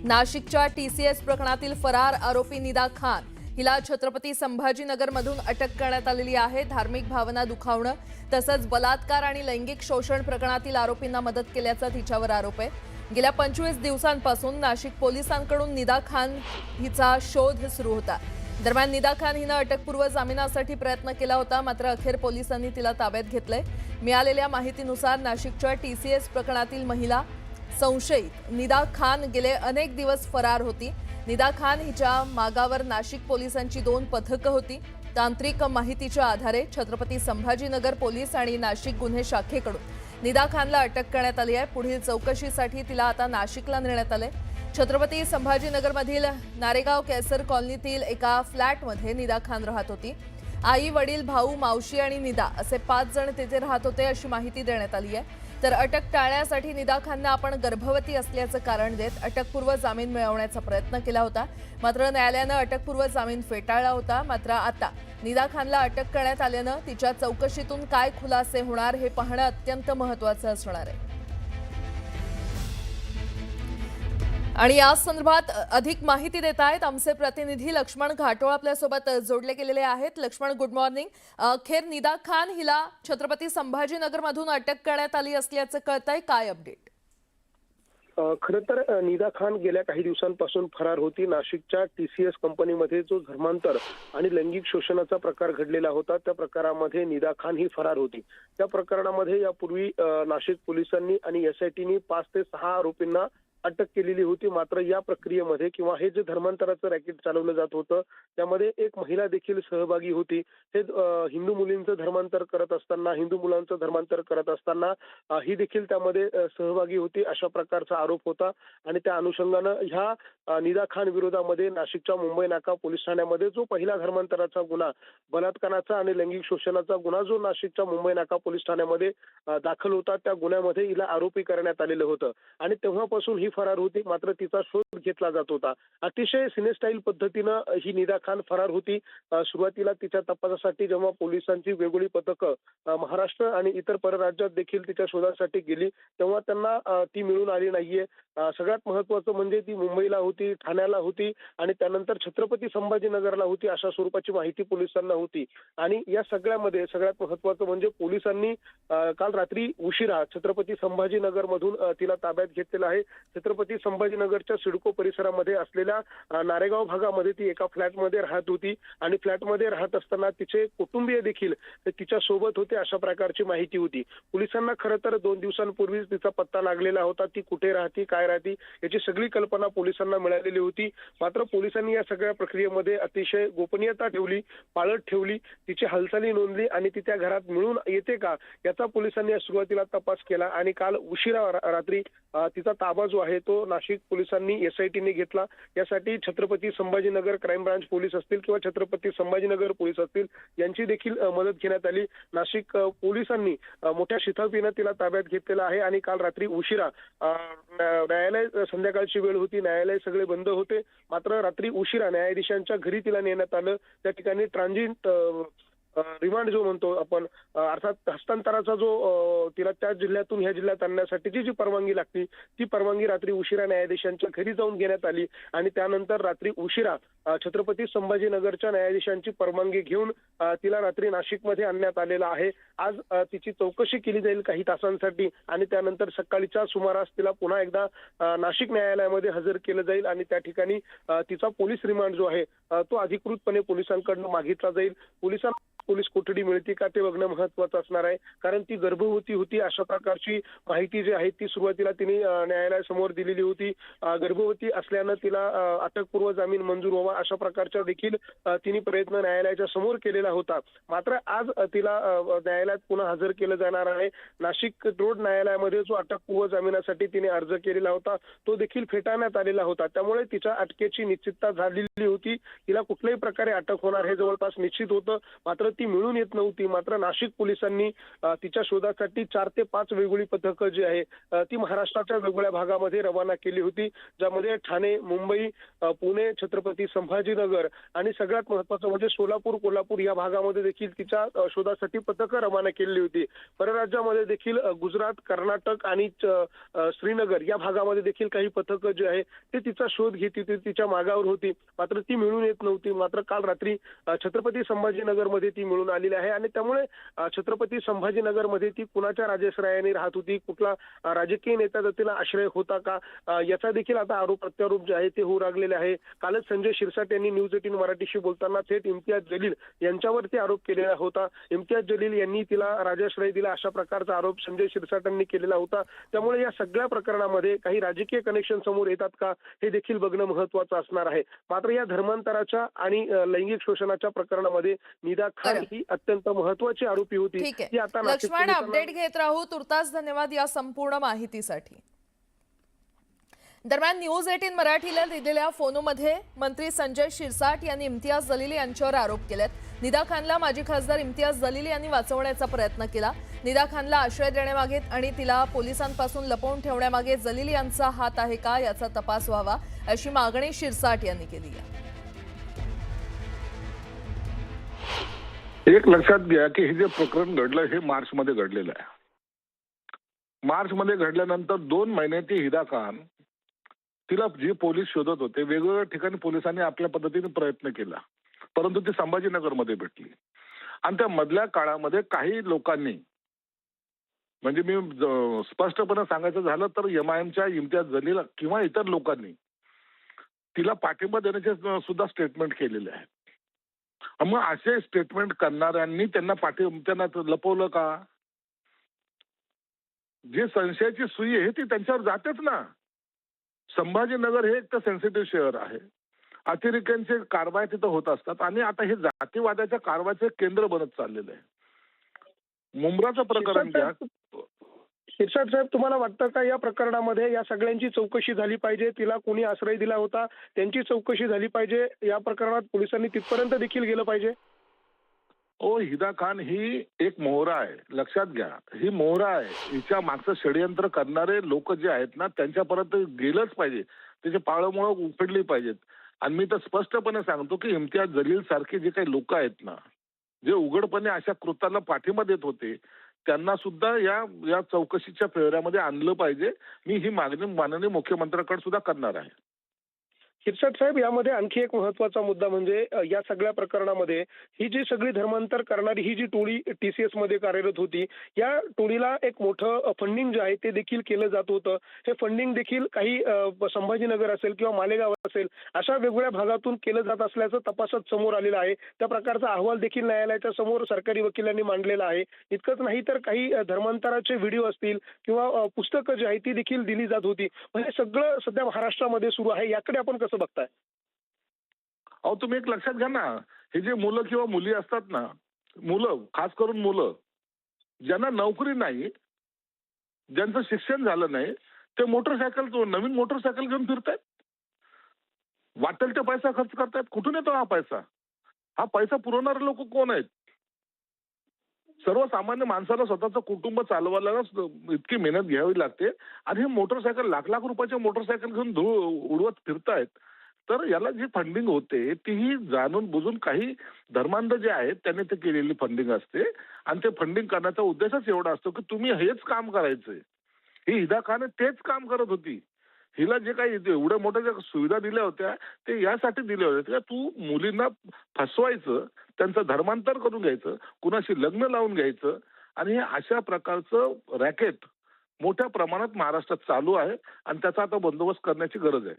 नाशिकच्या TCS प्रकरणातील फरार आरोपी निदा खान हिला छत्रपती संभाजीनगरमधून अटक करण्यात आलेली आहे। धार्मिक भावना दुखावणं तसंच बलात्कार आणि लैंगिक शोषण प्रकरणातील आरोपींना मदत केल्याचा तिच्यावर आरोप आहे। गेल्या 25 दिवसांपासून नाशिक पोलिसांकडून निदा खान हिचा शोध सुरू होता। दरम्यान निदा खान हिनं अटकपूर्व जामिनासाठी प्रयत्न केला होता, मात्र अखेर पोलिसांनी तिला ताब्यात घेतलंय। मिळालेल्या माहितीनुसार नाशिकच्या TCS प्रकरणातील महिला संशयित निदा खान गेले अनेक दिवस फरार होती। निदा खान हिच्या मागावर नाशिक पोलिसांची 2 पथकं होती। तांत्रिक माहितीच्या आधारे छत्रपती संभाजीनगर पोलीस आणि नाशिक गुन्हे शाखेकडून निदा खानला अटक करण्यात आली आहे। पुढील चौकशीसाठी तिला आता नाशिकला नेण्यात आले। छत्रपती संभाजीनगरमधील नारेगाव केसर कॉलनीतील एका फ्लॅटमध्ये निदा खान राहत होती। आई, वडील, भाऊ, मावशी आणि निदा असे 5 जण तिथे राहत होते अशी माहिती देण्यात आली आहे। तर अटक टाळण्यासाठी निदा खानने आपण गर्भवती असल्याचं कारण देत अटकपूर्व जामीन मिळवण्याचा प्रयत्न केला होता, मात्र न्यायालयानं अटकपूर्व जामीन फेटाळला होता। मात्र आता निदा खानला अटक करण्यात आल्यानं तिच्या चौकशीतून काय खुलासे होणार हे पाहणं अत्यंत महत्त्वाचं असणार आहे। आणि या संदर्भात अधिक माहिती देत आहेत आमचे प्रतिनिधी लक्ष्मण घाटोळ आपल्यासोबत जोडले गेलेले आहेत। Lakshman, good morning. अखेर निदा खान हिला छत्रपती संभाजीनगरमधून अटक करण्यात आली असल्याचं कळतंय, काय अपडेट? खरं तर निदा खान गेल्या काही दिवसांपासून फरार होती। नाशिकच्या TCS कंपनीमध्ये जो धर्मांतर आणि लैंगिक शोषणाचा प्रकार घडलेला होता, त्या प्रकारामध्ये निदा खान ही फरार होती। त्या प्रकरणामध्ये यापूर्वी नाशिक पोलिसांनी आणि SITनी 5 ते 6 आरोपींना अटक केलेली होती। मात्र या प्रक्रियेमध्ये किंवा हे जे धर्मांतराचं रॅकेट चालवलं जात होतं त्यामध्ये एक महिला देखील सहभागी होती। हे हिंदू मुलींचं धर्मांतर करत असताना, हिंदू मुलांचं धर्मांतर करत असताना ही देखील त्यामध्ये सहभागी होती, अशा प्रकारचा आरोप होता। आणि त्या अनुषंगानं ह्या निदा खान विरोधामध्ये नाशिकच्या मुंबई नाका पोलीस ठाण्यामध्ये जो पहिला धर्मांतराचा गुन्हा, बलात्काराचा आणि लैंगिक शोषणाचा गुन्हा जो नाशिकच्या मुंबई नाका पोलीस ठाण्यामध्ये दाखल होता, त्या गुन्ह्यामध्ये हिला आरोपी करण्यात आलेलं होतं आणि तेव्हापासून ही फरार होती। मात्र तिचा शोध घेतला जात होता। अतिशय सिनेस्टाईल पद्धतीनं ही निदा खान फरार होती। सुरुवातीला तिच्या तपासासाठी जेव्हा पोलिसांची वेगवेगळी पथकं महाराष्ट्र आणि इतर परराज्यात देखील तिच्या शोधासाठी गेली, तेव्हा त्यांना ती मिळून आली नाहीये। सगळ्यात महत्त्वाचं म्हणजे ती मुंबईला होती, ठाण्याला होती आणि त्यानंतर छत्रपती संभाजीनगरला होती, अशा स्वरूपाची माहिती पोलिसांना होती। आणि या सगळ्यामध्ये सगळ्यात महत्त्वाचं म्हणजे पोलिसांनी काल रात्री उशिरा छत्रपती संभाजीनगरमधून तिला ताब्यात घेतलेलं आहे। छत्रपती संभाजीनगरच्या सिडको परिसरामध्ये असलेल्या नारेगाव भागामध्ये ती एका फ्लॅटमध्ये राहत होती आणि फ्लॅटमध्ये राहत असताना तिचे कुटुंबीय देखील तिच्या सोबत होते, अशा प्रकारची माहिती होती। पोलिसांना खरं तर 2 दिवसांपूर्वीच तिचा पत्ता लागलेला होता। ती कुठे राहती, काय राहती याची सगळी कल्पना पोलिसांना मिळालेली होती। मात्र पोलिसांनी या सगळ्या प्रक्रियेमध्ये अतिशय गोपनीयता ठेवली, पाळत ठेवली, तिची हालचाली नोंदली आणि ती त्या घरात मिळून येते का याचा पोलिसांनी सुरुवातीला तपास केला। आणि काल उशिरा रात्री तिचा ताबा जो आहे तो नाशिक पोलिसांनी SITने घेतला। यासाठी Chhatrapati Sambhajinagar crime branch police असतील किंवा छत्रपती संभाजीनगर पोलीस असतील यांची देखील मदत घेण्यात आली। नाशिक पोलिसांनी मोठ्या शिथाफीनं तिला ताब्यात घेतलेला आहे आणि काल रात्री उशिरा न्यायालय, संध्याकाळची वेळ होती, न्यायालय सगळे बंद होते, मात्र रात्री उशिरा न्यायाधीशांच्या घरी तिला नेण्यात आलं। त्या ठिकाणी ट्रान्झिट रिमांड जो म्हणतो आपण, अर्थात हस्तांतराचा जो तिला त्या जिल्ह्यातून ह्या जिल्ह्यात आणण्यासाठीची जी परवानगी लागते ती परवानगी रात्री उशिरा न्यायाधीशांच्या घरी जाऊन घेण्यात आली आणि त्यानंतर रात्री उशिरा छत्रपती संभाजीनगरच्या न्यायाधीशांची परवानगी घेऊन तिला रात्री नाशिकमध्ये आणण्यात आलेला आहे। आज तिची चौकशी केली जाईल काही तासांसाठी आणि त्यानंतर सकाळीच्या सुमारास तिला पुन्हा एकदा नाशिक न्यायालयामध्ये हजर केलं जाईल आणि त्या ठिकाणी तिचा पोलीस रिमांड जो आहे तो अधिकृतपणे पोलिसांकडून मागितला जाईल। पोलीस कोठडी मिळते का ते बघणं महत्त्वाचं असणार आहे, कारण ती गर्भवती होती, अशा प्रकारची माहिती जी आहे ती सुरुवातीला तिने न्यायालयासमोर दिलेली होती। गर्भवती असल्यानं तिला अटकपूर्व जामीन मंजूर व्हावा अशा प्रकारचा देखील तिने प्रयत्न न्यायालयाच्या समोर केलेला होता। मात्र आज तिला न्यायालयात पुन्हा हजर केलं जाणार आहे। नाशिक रोड न्यायालयामध्ये जो अटकपूर्व जामिनासाठी तिने अर्ज केलेला होता तो देखील फेटाळण्यात आलेला होता। त्यामुळे तिच्या अटकेची निश्चितता झालेली होती, तिला कुठल्याही प्रकारे अटक होणार हे जवळपास निश्चित होतं, मात्र ती मिळून येत नव्हती। मात्र नाशिक पोलिसांनी तिच्या शोधासाठी 4 ते 5 वेगवेगळी पथकं जी आहे ती महाराष्ट्राच्या वेगवेगळ्या भागामध्ये रवाना केली होती, ज्यामध्ये ठाणे, मुंबई, पुणे, छत्रपती संभाजीनगर आणि सगळ्यात महत्त्वाचं म्हणजे सोलापूर, कोल्हापूर या भागामध्ये देखील तिच्या शोधासाठी पथकं रवाना केलेली होती. परराज्यामध्ये देखील गुजरात, कर्नाटक आणि श्रीनगर या भागामध्ये देखील काही पथकं जी आहे ते तिचा शोध घेत होती, तिच्या मागावर होती. मात्र ती मिळून येत नव्हती. मात्र काल रात्री छत्रपती संभाजीनगरमध्ये ती मिळून आलेली आहे आणि त्यामुळे छत्रपती संभाजीनगरमध्ये ती कुणाच्या राजेश्रयाने राहत होती, कुठला राजकीय नेत्याचा तिला आश्रय होता का, याचा देखील आता आरोप प्रत्यारोप जे आहे ते होऊ लागलेले आहे. कालच संजय शिरसाट यांनी न्यूज 18 मराठीशी बोलताना थेट इम्तियाज जलील यांच्यावरती आरोप केलेला होता. इम्तियाज जलील यांनी तिला राजाश्रय दिला अशा प्रकारचा आरोप संजय शिरसाट यांनी केलेला होता. त्यामुळे या सगळ्या प्रकरणामध्ये काही राजकीय कनेक्शन समोर येतात का हे देखील बघणं महत्त्वाचं असणार आहे. मात्र या धर्मांतराच्या आणि लैंगिक शोषणाच्या प्रकरणामध्ये निदा खान ही अत्यंत महत्त्वाची आरोपी होती. ठीक ती आहे आता नाशिक लक्ष्मण, पोलिसांना अपडेट घेत राहू. तुर्तास धन्यवाद या संपूर्ण माहितीसाठी. दरम्यान न्यूज 18 मराठीला दिलेल्या फोनमध्ये मंत्री संजय शिरसाट यांनी इम्तियाज जलील यांच्यावर आरोप केलेत. निदा खानला माजी खासदार इम्तियाज जलील यांनी वाचवण्याचा प्रयत्न केला. निदा खानला आश्रय देण्यामागे आणि तिला पोलिसांपासून लपवून ठेवण्यामागे जलील यांचा हात आहे का याचा तपास व्हावा अशी मागणी शिरसाट यांनी केली आहे. एक लक्षात घ्या की हे जे प्रकरण घडलं हे मार्चमध्ये घडलेलं आहे. मार्चमध्ये घडल्यानंतर 2 महिने ती हिदा खान तिला जी पोलीस शोधत होते वेगवेगळ्या ठिकाणी पोलिसांनी आपल्या पद्धतीने प्रयत्न केला, परंतु ती संभाजीनगरमध्ये भेटली. आणि त्या मधल्या काळामध्ये काही लोकांनी म्हणजे मी स्पष्टपणे सांगायचं झालं तर MIMच्या इम्तियाज जलील किंवा इतर लोकांनी तिला पाठिंबा देण्याचे सुद्धा स्टेटमेंट केलेले आहे. मग असे स्टेटमेंट करणाऱ्यांनी त्यांना लपवलं का? जे संशयाची सुई आहे ती त्यांच्यावर जातेच ना. संभाजीनगर हे एक तर सेन्सिटिव्ह शहर आहे. अतिरेक्यांचे कारवाई तिथं होत असतात आणि आता हे जातीवादाच्या कारवाईचे केंद्र बनत चाललेलं आहे. मुंब्राचं प्रकरण घ्या. शिरसाट साहेब, तुम्हाला वाटतं का या प्रकरणामध्ये या सगळ्यांची चौकशी झाली पाहिजे? तिला कोणी आश्रय दिला होता त्यांची चौकशी झाली पाहिजे. या प्रकरणात पोलिसांनी तिथपर्यंत देखील गेलं पाहिजे. हिदा खान ही एक मोहरा आहे, लक्षात घ्या. ही मोहरा आहे. हिच्या मागचं षडयंत्र करणारे लोक जे आहेत ना त्यांच्यापर्यंत गेलंच पाहिजे. त्याचे पाळंमुळं उफडली पाहिजेत. आणि मी तर स्पष्टपणे सांगतो की इम्तियाज जलील सारखे जे काही लोक आहेत ना, जे उघडपणे अशा कृत्याला पाठिंबा देत होते त्यांना सुद्धा या चौकशीच्या फेऱ्यामध्ये आणलं पाहिजे. मी ही मागणी माननीय मुख्यमंत्र्यांकडे सुद्धा करणार आहे. शिरसाट साहेब, यामध्ये आणखी एक महत्त्वाचा मुद्दा म्हणजे या सगळ्या प्रकरणामध्ये ही जी सगळी धर्मांतर करणारी ही जी टोळी TCS मध्ये कार्यरत होती, या टोळीला एक मोठं फंडिंग जे आहे ते देखील केलं जात होतं. हे फंडिंग देखील काही संभाजीनगर असेल किंवा मालेगाव असेल अशा वेगवेगळ्या भागातून केलं जात असल्याचं तपासात समोर आलेलं आहे. त्या प्रकारचा अहवाल देखील न्यायालयाच्या समोर सरकारी वकिलांनी मांडलेला आहे. इतकंच नाही तर काही धर्मांतराचे व्हिडिओ असतील किंवा पुस्तकं जी आहेत ती देखील दिली जात होती. म्हणजे सगळं सध्या महाराष्ट्रामध्ये सुरू आहे. याकडे आपण कसं बघताय? अहो, तुम्ही एक लक्षात घ्या ना, हे जे मुलं किंवा मुली असतात ना, मुलं खास करून मुलं ज्यांना नोकरी नाही, ज्यांचं शिक्षण झालं नाही, ते नवीन मोटरसायकल घेऊन फिरतायत. वाटेल ते पैसा खर्च करतायत. कुठून येतो हा पैसा? हा पैसा पुरवणारे लोक कोण आहेत? सर्वसामान्य माणसाला स्वतःचं कुटुंब चालवायला इतकी मेहनत घ्यावी लागते आणि हे मोटरसायकल लाख रुपयाचे मोटरसायकल घेऊन उडवत फिरतायत. तर याला जी फंडिंग होते तीही जाणून बुजून काही धर्मांध जे आहेत त्यांनी ते केलेली फंडिंग असते. आणि ते फंडिंग करण्याचा उद्देशच एवढा असतो की तुम्ही हेच काम करायचंय. ही हिदा खान तेच काम करत होती. हिला जे काही एवढ्या मोठ्या ज्या सुविधा दिल्या होत्या ते यासाठी दिल्या होत्या की तू मुलींना फसवायचं, त्यांचं धर्मांतर करून घ्यायचं, कुणाशी लग्न लावून घ्यायचं. आणि हे अशा प्रकारचं रॅकेट मोठ्या प्रमाणात महाराष्ट्रात चालू आहे आणि त्याचा आता बंदोबस्त करण्याची गरज आहे.